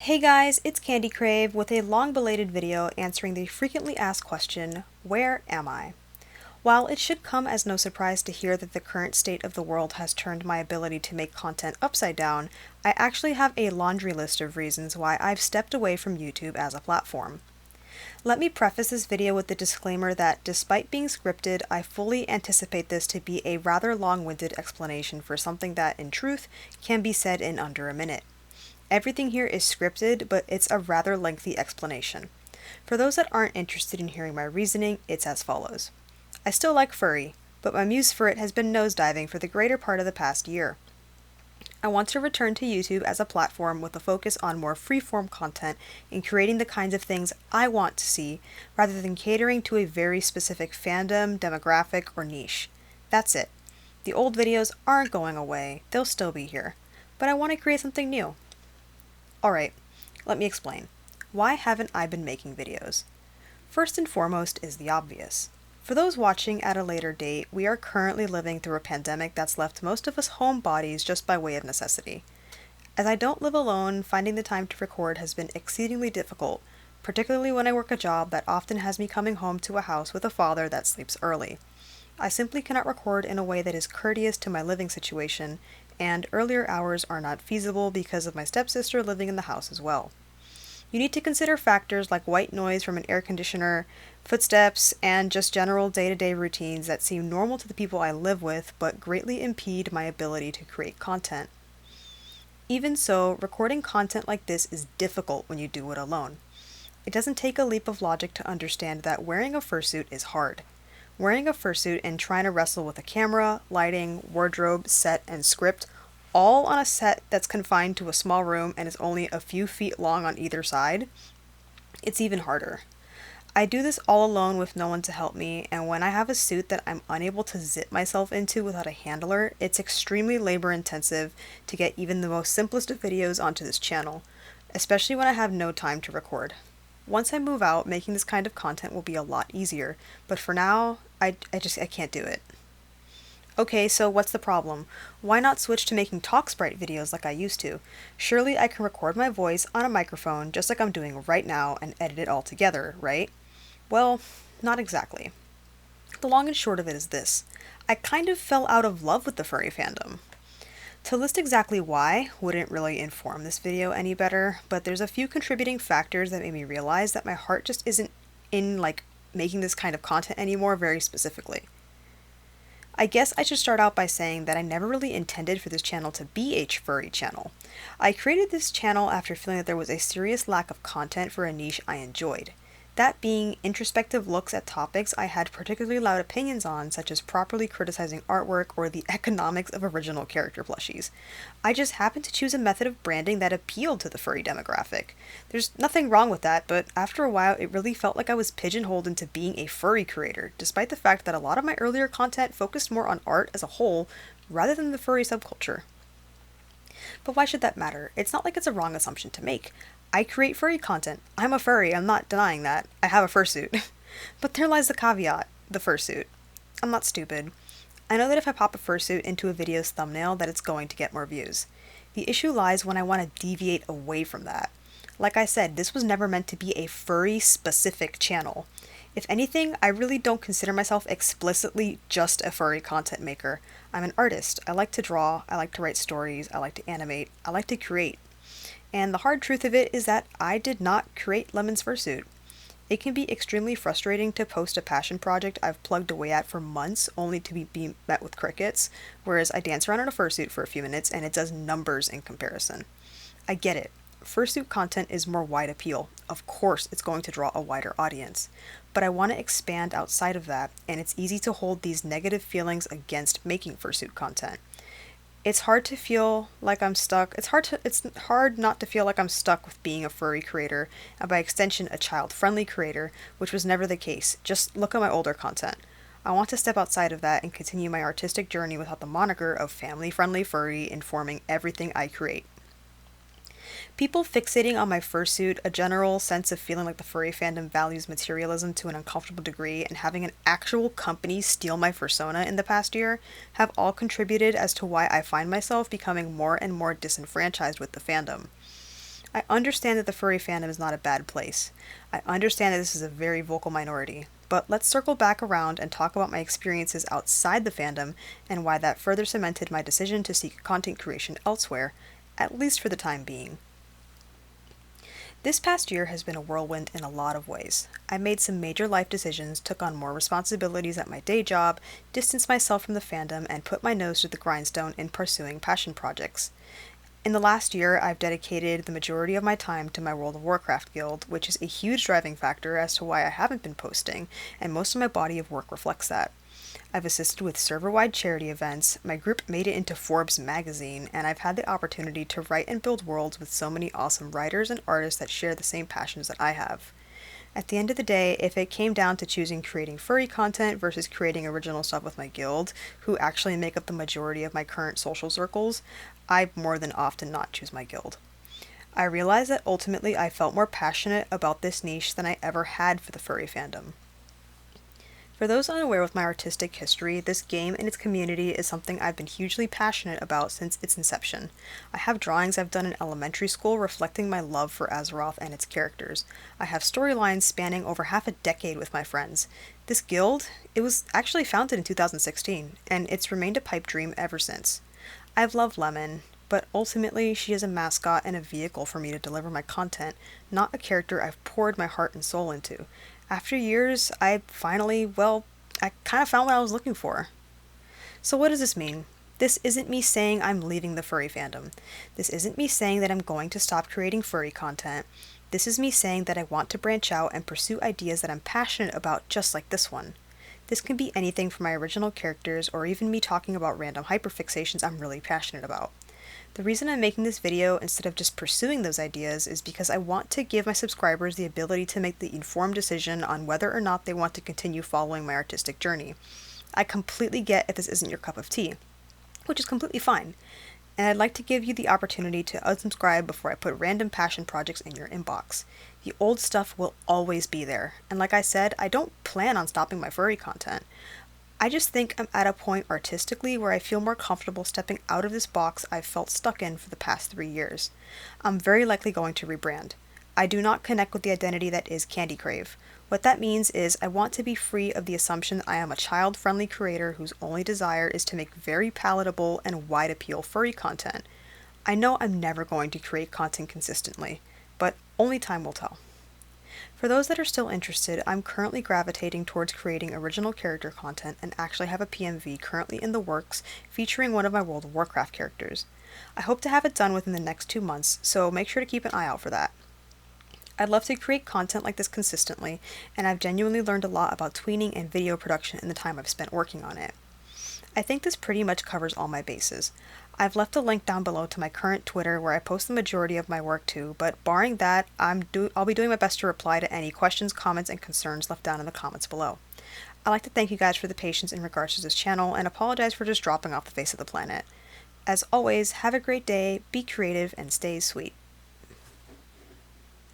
Hey guys, it's Candy Crave with a long-belated video answering the frequently asked question, where am I? While it should come as no surprise to hear that the current state of the world has turned my ability to make content upside down, I actually have a laundry list of reasons why I've stepped away from YouTube as a platform. Let me preface this video with the disclaimer that despite being scripted, I fully anticipate this to be a rather long-winded explanation for something that, in truth, can be said in under a minute. Everything here is scripted, but it's a rather lengthy explanation. For those that aren't interested in hearing my reasoning, it's as follows. I still like furry, but my muse for it has been nosediving for the greater part of the past year. I want to return to YouTube as a platform with a focus on more free-form content and creating the kinds of things I want to see, rather than catering to a very specific fandom, demographic, or niche. That's it. The old videos aren't going away, they'll still be here. But I want to create something new. Alright, let me explain. Why haven't I been making videos? First and foremost is the obvious. For those watching at a later date, we are currently living through a pandemic that's left most of us homebodies just by way of necessity. As I don't live alone, finding the time to record has been exceedingly difficult, particularly when I work a job that often has me coming home to a house with a father that sleeps early. I simply cannot record in a way that is courteous to my living situation, and earlier hours are not feasible because of my stepsister living in the house as well. You need to consider factors like white noise from an air conditioner, footsteps, and just general day-to-day routines that seem normal to the people I live with but greatly impede my ability to create content. Even so, recording content like this is difficult when you do it alone. It doesn't take a leap of logic to understand that wearing a fursuit is hard. Wearing a fursuit and trying to wrestle with a camera, lighting, wardrobe, set, and script, all on a set that's confined to a small room and is only a few feet long on either side, it's even harder. I do this all alone with no one to help me, and when I have a suit that I'm unable to zip myself into without a handler, it's extremely labor intensive to get even the most simplest of videos onto this channel, especially when I have no time to record. Once I move out, making this kind of content will be a lot easier, but for now, I can't do it. Okay, so what's the problem? Why not switch to making talk sprite videos like I used to? Surely I can record my voice on a microphone just like I'm doing right now and edit it all together, right? Well, not exactly. The long and short of it is this. I kind of fell out of love with the furry fandom. To list exactly why wouldn't really inform this video any better, but there's a few contributing factors that made me realize that my heart just isn't in making this kind of content anymore very specifically. I guess I should start out by saying that I never really intended for this channel to be a furry channel. I created this channel after feeling that there was a serious lack of content for a niche I enjoyed. That being introspective looks at topics I had particularly loud opinions on, such as properly criticizing artwork or the economics of original character plushies. I just happened to choose a method of branding that appealed to the furry demographic. There's nothing wrong with that, but after a while it really felt like I was pigeonholed into being a furry creator, despite the fact that a lot of my earlier content focused more on art as a whole rather than the furry subculture. But why should that matter? It's not like it's a wrong assumption to make. I create furry content. I'm a furry, I'm not denying that. I have a fursuit. But there lies the caveat, the fursuit. I'm not stupid. I know that if I pop a fursuit into a video's thumbnail that it's going to get more views. The issue lies when I want to deviate away from that. Like I said, this was never meant to be a furry-specific channel. If anything, I really don't consider myself explicitly just a furry content maker. I'm an artist. I like to draw, I like to write stories, I like to animate, I like to create. And the hard truth of it is that I did not create Lemon's fursuit. It can be extremely frustrating to post a passion project I've plugged away at for months only to be met with crickets, whereas I dance around in a fursuit for a few minutes and it does numbers in comparison. I get it. Fursuit content is more wide appeal. Of course it's going to draw a wider audience. But I want to expand outside of that, and it's easy to hold these negative feelings against making fursuit content. It's hard to feel like I'm stuck. It's hard not to feel like I'm stuck with being a furry creator, and by extension a child-friendly creator, which was never the case. Just look at my older content. I want to step outside of that and continue my artistic journey without the moniker of family-friendly furry informing everything I create. People fixating on my fursuit, a general sense of feeling like the furry fandom values materialism to an uncomfortable degree, and having an actual company steal my persona in the past year, have all contributed as to why I find myself becoming more and more disenfranchised with the fandom. I understand that the furry fandom is not a bad place. I understand that this is a very vocal minority. But let's circle back around and talk about my experiences outside the fandom and why that further cemented my decision to seek content creation elsewhere, at least for the time being. This past year has been a whirlwind in a lot of ways. I made some major life decisions, took on more responsibilities at my day job, distanced myself from the fandom, and put my nose to the grindstone in pursuing passion projects. In the last year, I've dedicated the majority of my time to my World of Warcraft guild, which is a huge driving factor as to why I haven't been posting, and most of my body of work reflects that. I've assisted with server-wide charity events, my group made it into Forbes magazine, and I've had the opportunity to write and build worlds with so many awesome writers and artists that share the same passions that I have. At the end of the day, if it came down to choosing creating furry content versus creating original stuff with my guild, who actually make up the majority of my current social circles, I more than often not choose my guild. I realized that ultimately I felt more passionate about this niche than I ever had for the furry fandom. For those unaware with my artistic history, this game and its community is something I've been hugely passionate about since its inception. I have drawings I've done in elementary school reflecting my love for Azeroth and its characters. I have storylines spanning over half a decade with my friends. This guild, it was actually founded in 2016, and it's remained a pipe dream ever since. I've loved Lemon, but ultimately she is a mascot and a vehicle for me to deliver my content, not a character I've poured my heart and soul into. After years, I finally, I kind of found what I was looking for. So what does this mean? This isn't me saying I'm leaving the furry fandom. This isn't me saying that I'm going to stop creating furry content. This is me saying that I want to branch out and pursue ideas that I'm passionate about, just like this one. This can be anything from my original characters or even me talking about random hyperfixations I'm really passionate about. The reason I'm making this video instead of just pursuing those ideas is because I want to give my subscribers the ability to make the informed decision on whether or not they want to continue following my artistic journey. I completely get if this isn't your cup of tea, which is completely fine, and I'd like to give you the opportunity to unsubscribe before I put random passion projects in your inbox. The old stuff will always be there, and like I said, I don't plan on stopping my furry content. I just think I'm at a point artistically where I feel more comfortable stepping out of this box I've felt stuck in for the past 3 years. I'm very likely going to rebrand. I do not connect with the identity that is Candy Crave. What that means is I want to be free of the assumption that I am a child-friendly creator whose only desire is to make very palatable and wide-appeal furry content. I know I'm never going to create content consistently, but only time will tell. For those that are still interested, I'm currently gravitating towards creating original character content and actually have a PMV currently in the works featuring one of my World of Warcraft characters. I hope to have it done within the next 2 months, so make sure to keep an eye out for that. I'd love to create content like this consistently, and I've genuinely learned a lot about tweening and video production in the time I've spent working on it. I think this pretty much covers all my bases. I've left a link down below to my current Twitter where I post the majority of my work to, but barring that, I'll be doing my best to reply to any questions, comments, and concerns left down in the comments below. I'd like to thank you guys for the patience in regards to this channel and apologize for just dropping off the face of the planet. As always, have a great day, be creative, and stay sweet.